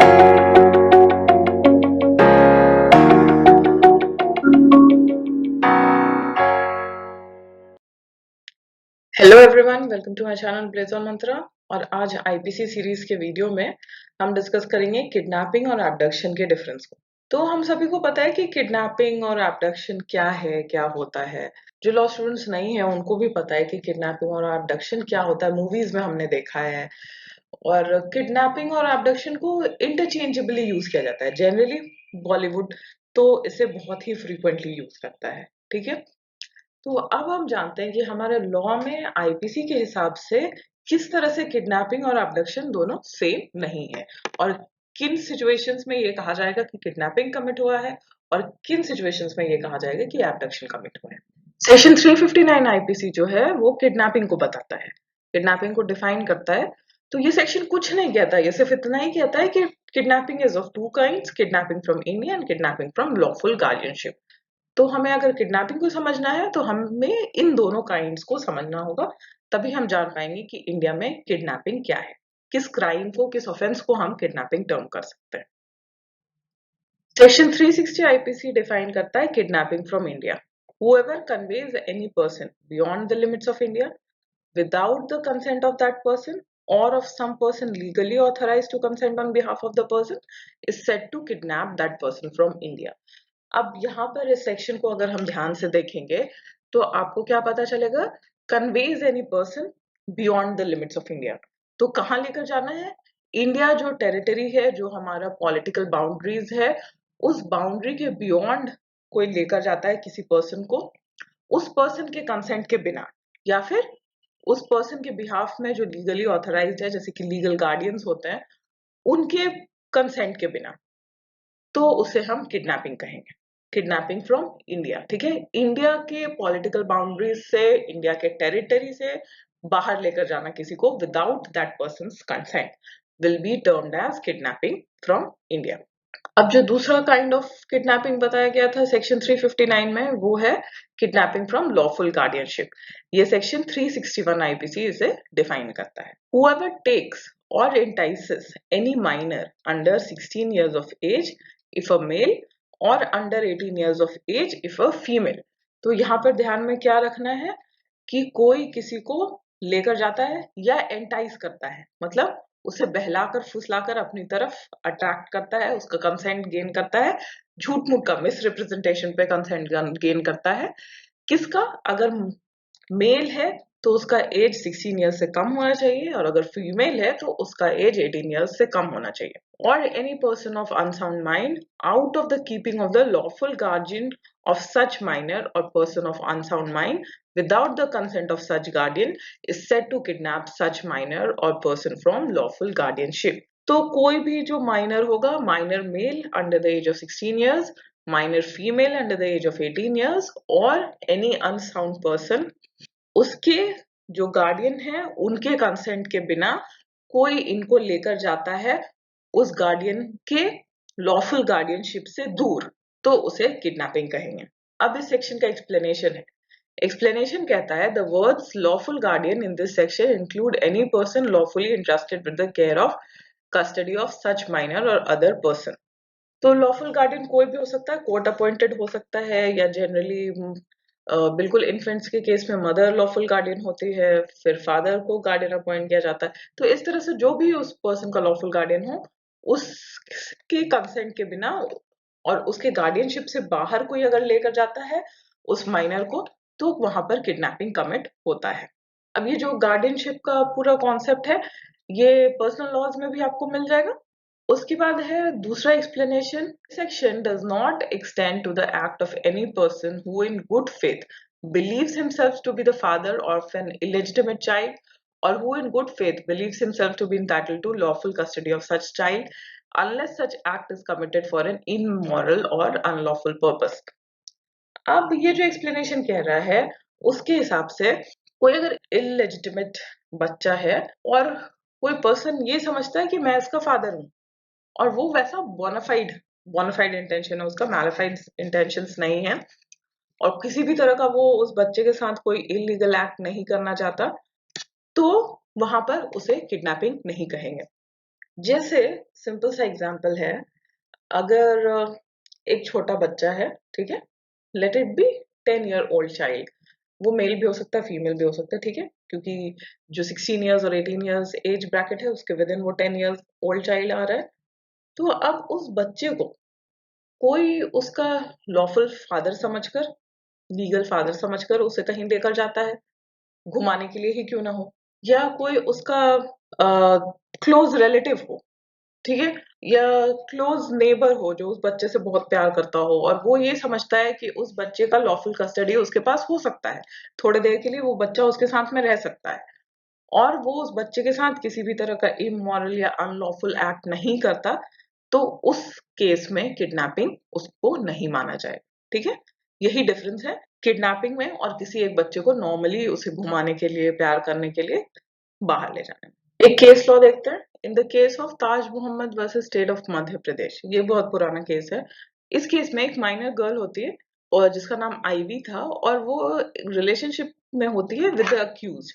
Hello everyone, welcome to my channel blaze on Mantra. और आज IPC series के video में हम डिस्कस करेंगे किडनैपिंग और एब्डक्शन के डिफरेंस को। तो हम सभी को पता है कि किडनैपिंग और एब्डक्शन क्या है, क्या होता है। जो लॉ स्टूडेंट्स नहीं है उनको भी पता है कि किडनैपिंग और एब्डक्शन क्या होता है, मूवीज में हमने देखा है। और किडनैपिंग और एब्डक्शन को इंटरचेंजेबली यूज किया जाता है। जनरली बॉलीवुड तो इसे बहुत ही फ्रीक्वेंटली यूज करता है। ठीक है, तो अब हम जानते हैं कि हमारे लॉ में आईपीसी के हिसाब से किस तरह से किडनैपिंग और अबडक्शन दोनों सेम नहीं है, और किन सिचुएशंस में ये कहा जाएगा कि किडनैपिंग कमिट हुआ है और किन सिचुएशंस में ये कहा जाएगा कि एबडक्शन कमिट हुआ है। सेक्शन 359 आईपीसी जो है वो किडनैपिंग को बताता है, किडनैपिंग को डिफाइन करता है। तो ये सेक्शन कुछ नहीं कहता, ये सिर्फ इतना ही कहता है कि kidnapping is of two kinds, kidnapping from India and kidnapping from lawful guardianship. तो हमें अगर किडनैपिंग को समझना है तो हमें इन दोनों काइंड्स को समझना होगा, तभी हम जान पाएंगे कि इंडिया में किडनैपिंग क्या है, किस क्राइम को, किस ऑफेंस को हम किडनैपिंग टर्म कर सकते हैं। सेक्शन 360 आईपीसी डिफाइन करता है kidnapping from India. Whoever conveys any person beyond the limits of India without the consent of that person or of some person legally authorized to consent on behalf of the person is said to kidnap that person from India. अब यहाँ पर इस section को अगर हम ध्यान से देखेंगे तो आपको क्या पता चलेगा, conveys any person beyond the limits of India. तो कहाँ लेकर जाना है? इंडिया जो टेरिटरी है, जो हमारा पॉलिटिकल बाउंड्रीज है, उस बाउंड्री के बियॉन्ड कोई लेकर जाता है किसी पर्सन को, उस पर्सन के कंसेंट के बिना, या फिर उस पर्सन के बिहाफ में जो लीगली ऑथराइज्ड है, जैसे कि लीगल गार्डियंस होते हैं, उनके कंसेंट के बिना, तो उसे हम किडनैपिंग कहेंगे। किडनैपिंग फ्रॉम इंडिया, ठीक है, इंडिया के पॉलिटिकल बाउंड्रीज से, इंडिया के टेरिटरी से बाहर लेकर जाना किसी को without that person's consent will be termed as kidnapping from India. अब जो दूसरा काइंड ऑफ किडनैपिंग बताया गया था सेक्शन 359 में, वो है किडनैपिंग फ्रॉम लॉफुल गार्डियनशिप। ये सेक्शन 361 आईपीसी इसे डिफाइन करता है। Whoever takes or entices any minor under 16 years of age if a male or under 18 years of age if a female। तो यहाँ पर ध्यान में क्या रखना है कि कोई किसी को लेकर जाता है या एंटाइज करता है, मतलब उसे बहलाकर फुसलाकर अपनी तरफ अट्रैक्ट करता है, उसका कंसेंट गेन करता है, झूठ मूठ का मिस रिप्रेजेंटेशन पे कंसेंट गेन करता है। किसका? अगर मेल है तो उसका एज 16 ईयर्स से कम होना चाहिए, और अगर फीमेल है तो उसका एज 18 ईयर्स से कम होना चाहिए। और any person of unsound mind out of the keeping of the lawful guardian of such minor or person of unsound mind without the consent of such guardian is said to kidnap such minor or person from lawful guardianship। तो कोई भी जो minor होगा, minor male under the age of 16 years, minor female under the age of 18 years, और any unsound person, उसके जो guardian है उनके कंसेंट के बिना कोई इनको लेकर जाता है उस गार्डियन के लॉफुल गार्डियनशिप से दूर, तो उसे किडनैपिंग कहेंगे। अब इस सेक्शन का एक्सप्लेनेशन है। एक्सप्लेनेशन कहता है the words lawful guardian in this section include any person lawfully interested with the care of custody of such minor और अदर पर्सन। तो लॉफुल गार्डियन कोई भी हो सकता है, कोर्ट अपॉइंटेड हो सकता है, या जनरली बिल्कुल इन्फेंट्स के केस में मदर लॉफुल गार्डियन होती है, फिर फादर को गार्डियन अपॉइंट किया जाता है। तो इस तरह से जो भी उस पर्सन का लॉफुल गार्डियन हो, उसके कंसेंट के बिना और उसके गार्डियनशिप से बाहर कोई अगर लेकर जाता है उस माइनर को, तो वहां पर किडनैपिंग कमिट होता है। अब ये जो गार्डियनशिप का पूरा कॉन्सेप्ट है, ये पर्सनल लॉज में भी आपको मिल जाएगा। उसके बाद है दूसरा explanation. Section does not extend to the act of any person who in good faith believes himself to be the father of an illegitimate child, or who in good faith believes himself to be entitled to lawful custody of such child unless such act is committed for an immoral or unlawful purpose। अब ये जो explanation कह रहा है, उसके हिसाब से कोई अगर इलेजिटिमेट बच्चा है और कोई पर्सन ये समझता है कि मैं इसका फादर हूँ, और वो वैसा बोनाफाइड बोनाफाइड इंटेंशन है उसका, मैलिफाइड इंटेंशंस नहीं है, और किसी भी तरह का वो उस बच्चे के साथ कोई इलीगल एक्ट नहीं करना चाहता, तो वहां पर उसे किडनैपिंग नहीं कहेंगे। जैसे सिंपल सा एग्जांपल है, अगर एक छोटा बच्चा है, ठीक है, let it be 10 year old child, वो मेल भी हो सकता है, फीमेल भी हो सकता है, ठीक है, क्योंकि जो 16 ईयर्स और 18 ईयर्स एज ब्रैकेट है उसके विद इन वो 10 ईयर्स ओल्ड चाइल्ड आ रहा है। तो अब उस बच्चे को कोई उसका लॉफुल फादर समझकर, लीगल फादर समझकर उसे कहीं लेकर जाता है, घुमाने के लिए ही क्यों ना हो, या कोई उसका क्लोज रिलेटिव हो, ठीक है, या क्लोज नेबर हो जो उस बच्चे से बहुत प्यार करता हो और वो ये समझता है कि उस बच्चे का लॉफुल कस्टडी उसके पास हो सकता है, थोड़ी देर के लिए वो बच्चा उसके साथ में रह सकता है, और वो उस बच्चे के साथ किसी भी तरह का इमोरल या अनलॉफुल एक्ट नहीं करता, तो उस केस में किडनैपिंग उसको नहीं माना जाए, ठीक है। यही डिफरेंस है किडनैपिंग में और किसी एक बच्चे को नॉर्मली उसे घुमाने के लिए, प्यार करने के लिए बाहर ले जाने में। एक केस लॉ देखते हैं, in the case of Taj Mohammad versus state of Madhya Pradesh. ये बहुत पुराना केस है। इस केस में एक माइनर गर्ल होती है और जिसका नाम आईवी था, और वो रिलेशनशिप में होती है विद द अक्यूज,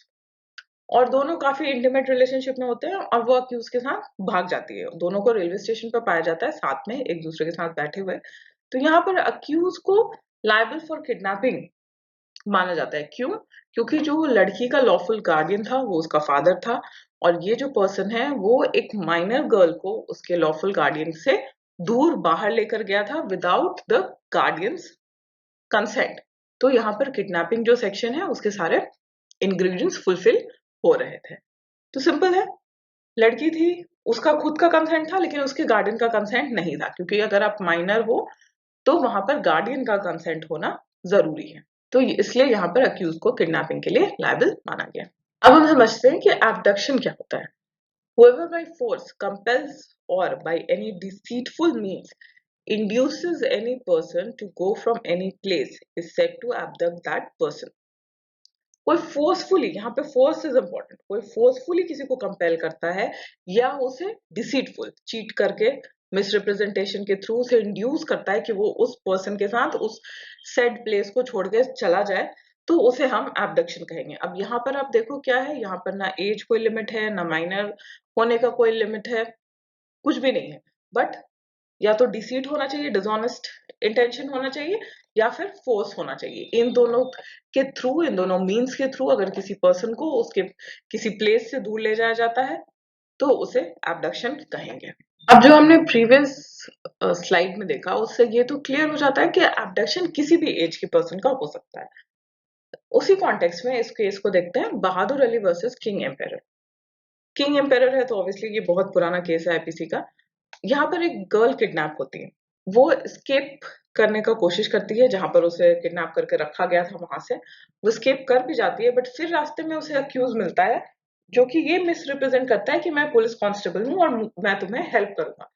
और दोनों काफी इंटीमेट रिलेशनशिप में होते हैं, और वो अक्यूज के साथ भाग जाती है। दोनों को रेलवे स्टेशन पर पाया जाता है साथ में एक दूसरे के साथ बैठे हुए। तो यहाँ पर अक्यूज को लायबल फॉर किडनैपिंग माना जाता है। क्यों? क्योंकि जो लड़की का लॉफुल गार्डियन था वो उसका फादर था, और ये जो पर्सन है वो एक माइनर गर्ल को उसके लॉफुल गार्डियन से दूर बाहर लेकर गया था विदाउट द गार्डियंस कंसेंट। तो यहाँ पर किडनैपिंग जो सेक्शन है उसके सारे इंग्रेडिएंट्स फुलफिल हो रहे थे। तो सिंपल है, लड़की थी, उसका खुद का कंसेंट था लेकिन उसके गार्डियन का कंसेंट नहीं था, क्योंकि अगर आप माइनर हो तो वहां पर गार्डियन का कंसेंट होना जरूरी है। तो इसलिए यहाँ पर अक्यूज को किडनैपिंग के लिए लायबल माना गया। अब हम समझते हैं कि एब्डक्शन क्या होता है। Whoever by force compels or by any deceitful means induces any person to go from any place is said to abduct that person. कोई फोर्सफुली, यहाँ पे फोर्स इज इंपॉर्टेंट, कोई फोर्सफुली किसी को कंपेल करता है या उसे डिसीटफुल, चीट करके, मिसरिप्रेजेंटेशन के थ्रू उसे इंड्यूस करता है कि वो उस पर्सन के साथ उस सेड प्लेस को छोड़ के चला जाए, तो उसे हम एब्डक्शन कहेंगे। अब यहाँ पर आप देखो क्या है, यहाँ पर ना एज कोई लिमिट है, ना माइनर होने का कोई लिमिट है, कुछ भी नहीं है, बट या तो डिसीट होना चाहिए, डिसऑनेस्ट इंटेंशन होना चाहिए, या फिर फोर्स होना चाहिए। इन दोनों के थ्रू, इन दोनों मीन्स के थ्रू अगर किसी पर्सन को उसके किसी प्लेस से दूर ले जाया जाता है तो उसे एब्डक्शन कहेंगे। अब जो हमने प्रीवियस स्लाइड में देखा उससे ये तो क्लियर हो जाता है कि एब्डक्शन किसी भी एज के पर्सन का हो सकता है। उसी कॉन्टेक्स्ट में इस केस को देखते हैं, Bahadur Ali versus king emperor. King emperor है तो ऑब्वियसली ये बहुत पुराना केस है आईपीसी का। यहाँ पर एक गर्ल किडनैप होती है, वो स्केप करने का कोशिश करती है, जहां पर उसे किडनैप करके रखा गया था वहां से वो स्केप कर भी जाती है, बट फिर रास्ते में उसे अक्यूज मिलता है जो कि ये मिसरिप्रेजेंट करता है कि मैं पुलिस कांस्टेबल हूँ और मैं तुम्हें हेल्प करूंगा,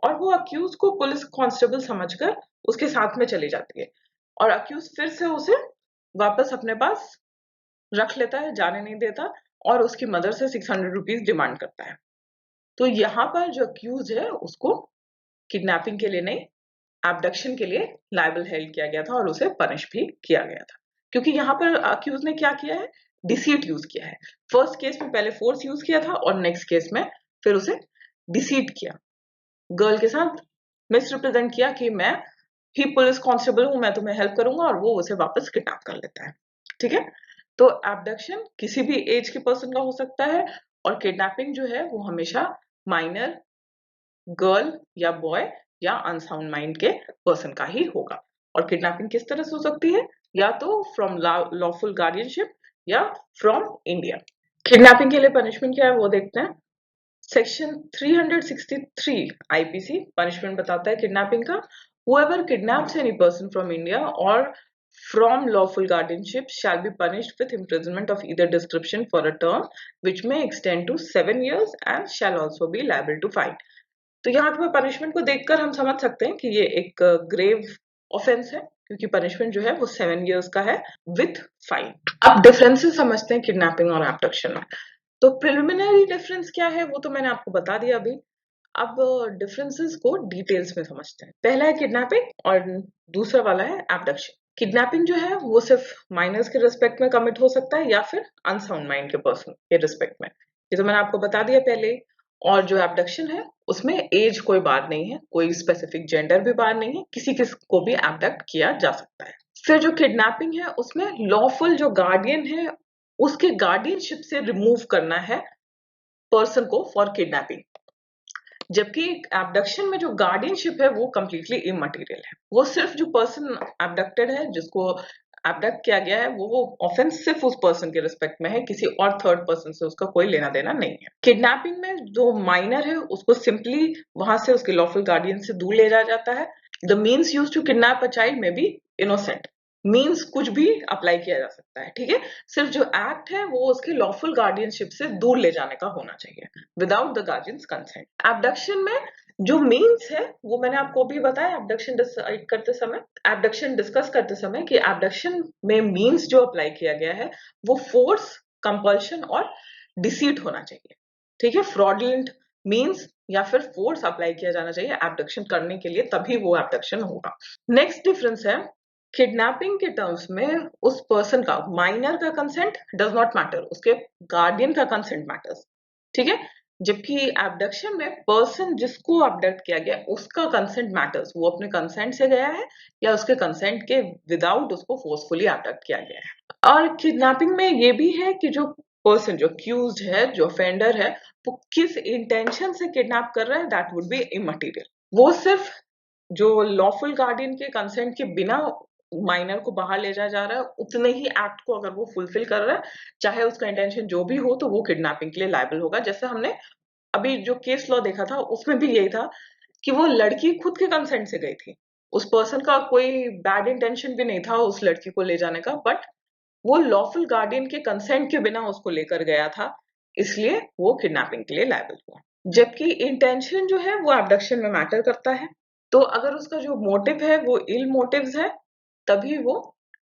और वो अक्यूज को पुलिस कांस्टेबल समझकर उसके साथ में चली जाती है, और अक्यूज फिर से उसे वापस अपने पास रख लेता है, जाने नहीं देता, और उसकी मदर से 600 रुपीज डिमांड करता है। तो यहाँ पर जो अक्यूज है उसको किडनैपिंग के लिए नहीं, एब्डक्शन के लिए लायबल हेल्ड किया गया था और उसे पनिश भी किया गया था, क्योंकि यहाँ पर अक्यूज ने क्या किया है, डिसीट यूज किया है। फर्स्ट केस में पहले फोर्स यूज किया था और नेक्स्ट केस में फिर उसे डिसीट किया, गर्ल के साथ मिसरिप्रेजेंट किया कि मैं ही पुलिस कांस्टेबल हूं, मैं तुम्हें हेल्प करूंगा, और वो उसे वापस किडनैप कर लेता है। ठीक है, तो एब्डक्शन किसी भी एज के पर्सन का हो सकता है, और किडनैपिंग जो है वो हमेशा माइनर गर्ल या बॉय या अनसाउंड माइंड के पर्सन का ही होगा। और किडनैपिंग किस तरह से हो सकती है, या तो फ्रॉम लॉफुल गार्डियनशिप या फ्रॉम इंडिया। किडनैपिंग के लिए पनिशमेंट क्या है वो देखते हैं। सेक्शन 363 आईपीसी पनिशमेंट बताता है किडनैपिंग का, whoever kidnaps any person from India or from lawful guardianship shall be punished with imprisonment of either description for a term which may extend to 7 years and shall also be liable to fine। तो यहाँ पे punishment को देखकर हम समझ सकते हैं कि ये एक ग्रेव ऑफेंस है, क्योंकि पनिशमेंट जो है वो 7 years का है विथ फाइन। अब डिफरेंसेस समझते हैं किडनैपिंग और एब्डक्शन में। तो प्रिलिमिनरी डिफरेंस क्या है वो तो मैंने आपको बता दिया अभी। अब डिफरेंसेस को डिटेल्स में समझते हैं। पहला है किडनैपिंग और दूसरा वाला है एब्डक्शन। किडनैपिंग जो है वो सिर्फ माइनर्स के रिस्पेक्ट में कमिट हो सकता है या फिर अनसाउंड माइंड के पर्सन के रिस्पेक्ट में, ये तो मैंने आपको बता दिया पहले ही। और जो एब्डक्शन है उसमें एज कोई बार नहीं है, कोई स्पेसिफिक जेंडर भी बार नहीं है, किसी को भी एब्डक्ट किया जा सकता है। फिर जो किडनैपिंग है उसमें लॉफुल जो गार्डियन है उसके गार्डियनशिप से रिमूव करना है पर्सन को फॉर किडनैपिंग। जबकि एब्डक्शन में जो गार्डियनशिप है वो कंप्लीटली इमटेरियल है। वो सिर्फ जो पर्सन एब्डक्टेड है, जिसको एब्डक्ट किया गया है, वो ऑफेंस सिर्फ उस पर्सन के रिस्पेक्ट में है, किसी और थर्ड पर्सन से उसका कोई लेना देना नहीं है। किडनैपिंग में जो माइनर है उसको सिंपली वहां से उसके लॉफुल गार्डियन से दूर ले जाया जाता है। The means use to kidnap a child may be innocent, means कुछ भी अप्लाई किया जा सकता है, ठीक है। सिर्फ जो एक्ट है वो उसके लॉफुल गार्डियनशिप से दूर ले जाने का होना चाहिए without the guardians consent. Abduction में जो मीन्स है वो मैंने आपको भी बताया एब्डक्शन डिस्कस करते समय कि एब्डक्शन में मीन्स जो अप्लाई किया गया है वो फोर्स, कंपल्शन और डिसीट होना चाहिए, ठीक है। फ्रॉडलेंट मीन्स या फिर फोर्स अप्लाई किया जाना चाहिए एब्डक्शन करने के लिए, तभी वो एब्डक्शन होगा। नेक्स्ट डिफरेंस है, किडनैपिंग के टर्म्स में उस पर्सन का, माइनर का कंसेंट डज नॉट मैटर, उसके गार्डियन का कंसेंट मैटर्स, ठीक है। जबकि एब्डक्शन में पर्सन जिसको एब्डक्ट किया गया उसका कंसेंट मैटर्स, वो अपने कंसेंट से गया है या उसके कंसेंट के विदाउट उसको फोर्सफुली एब्डक्ट किया गया है। और किडनैपिंग में ये भी है कि जो पर्सन, जो अक्यूज्ड है, जो ऑफेंडर है, वो किस इंटेंशन से किडनैप कर रहा है, दैट वुड बी इमटेरियल। वो सिर्फ जो लॉफुल गार्डियन के कंसेंट के बिना माइनर को बाहर ले जाया जा रहा है, उतने ही एक्ट को अगर वो फुलफिल कर रहा है, चाहे उसका इंटेंशन जो भी हो, तो वो किडनैपिंग के लिए लायबल होगा। जैसे हमने अभी जो केस लॉ देखा था उसमें भी यही था कि वो लड़की खुद के कंसेंट से गई थी, उस पर्सन का कोई बैड इंटेंशन भी नहीं था उस लड़की को ले जाने का, बट वो लॉफुल गार्डियन के कंसेंट के बिना उसको लेकर गया था, इसलिए वो किडनैपिंग के लिए लायबल हुआ। जबकि इंटेंशन जो है वो एब्डक्शन में मैटर करता है, तो अगर उसका जो मोटिव है वो इल मोटिव्स है, तभी वो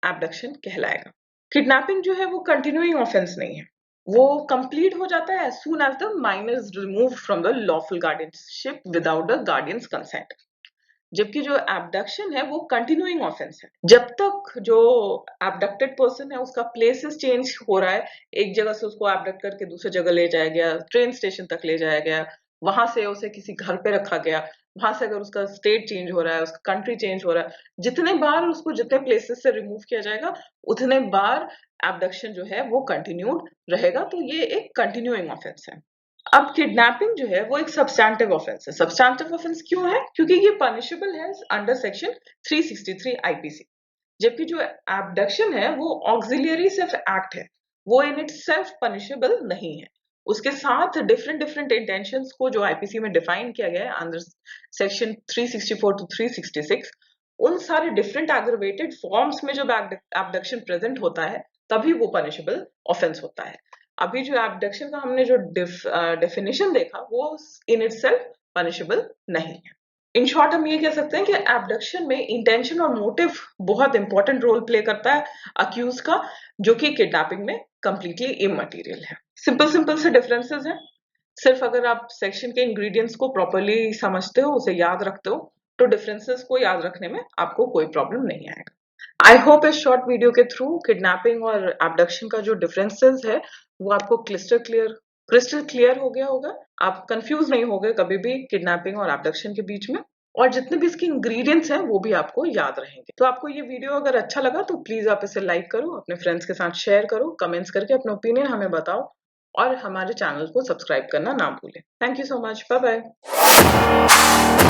एब्डक्शन कहलाएगा। किडनैपिंग जो है वो कंटिन्यूइंग ऑफेंस नहीं है, वो कंप्लीट हो जाता है as soon as the minor is removed from the lawful guardianship without the guardian's consent. जबकि जो एब्डक्शन है वो कंटिन्यूइंग ऑफेंस है, जब तक जो एब्डक्टेड पर्सन है उसका प्लेसेस चेंज हो रहा है, एक जगह से उसको एब्डक्ट करके दूसरी जगह ले जाया गया, ट्रेन स्टेशन तक ले जाया गया, वहां से उसे किसी घर पे रखा गया, वहां से अगर उसका स्टेट चेंज हो रहा है, उसका कंट्री चेंज हो रहा है, जितने बार उसको जितने प्लेसेस से रिमूव किया जाएगा उतने बार एब्डक्शन जो है वो कंटिन्यूड रहेगा, तो ये एक कंटिन्यूइंग ऑफेंस है। अब किडनैपिंग जो है वो एक सब्सटैंटिव ऑफेंस है। सब्सटैंटिव ऑफेंस क्यों है? क्योंकि ये पनिशेबल है अंडर सेक्शन 363 आईपीसी। जबकि जो एब्डक्शन है वो ऑक्सिलियरी सिर्फ एक्ट है, वो इन इट सेल्फ पनिशेबल नहीं है। उसके साथ डिफरेंट डिफरेंट इंटेंशंस को जो आईपीसी में डिफाइन किया गया है अंडर सेक्शन 364 टू 366, उन सारे डिफरेंट एग्रीवेटेड फॉर्म्स में जब एब्डक्शन प्रेजेंट होता है तभी वो पनिशेबल ऑफेंस होता है। अभी जो एब्डक्शन का हमने जो डेफिनेशन देखा वो इन इटसेल्फ पनिशेबल नहीं है। इन शॉर्ट हम ये कह सकते हैं कि एब्डक्शन में इंटेंशन और मोटिव बहुत इंपॉर्टेंट रोल प्ले करता है अक्यूज का, जो कि किडनैपिंग में कंप्लीटली इमटेरियल है। सिंपल सिंपल से डिफरेंसेस हैं, सिर्फ अगर आप सेक्शन के इंग्रेडिएंट्स को प्रॉपर्ली समझते हो, उसे याद रखते हो, तो डिफरेंसेस को याद रखने में आपको कोई प्रॉब्लम नहीं आएगा। आई होप इस शॉर्ट वीडियो के थ्रू किडनैपिंग और एब्डक्शन का जो डिफरेंसेस है वो आपको क्रिस्टल क्लियर हो गया होगा। आप कंफ्यूज नहीं होगे कभी भी किडनैपिंग और एब्डक्शन के बीच में, और जितने भी इसके इंग्रेडिएंट्स हैं वो भी आपको याद रहेंगे। तो आपको ये वीडियो अगर अच्छा लगा तो प्लीज आप इसे लाइक करो, अपने फ्रेंड्स के साथ शेयर करो, कमेंट्स करके अपने ओपिनियन हमें बताओ, और हमारे चैनल को सब्सक्राइब करना ना भूलें। Thank you so much, bye bye.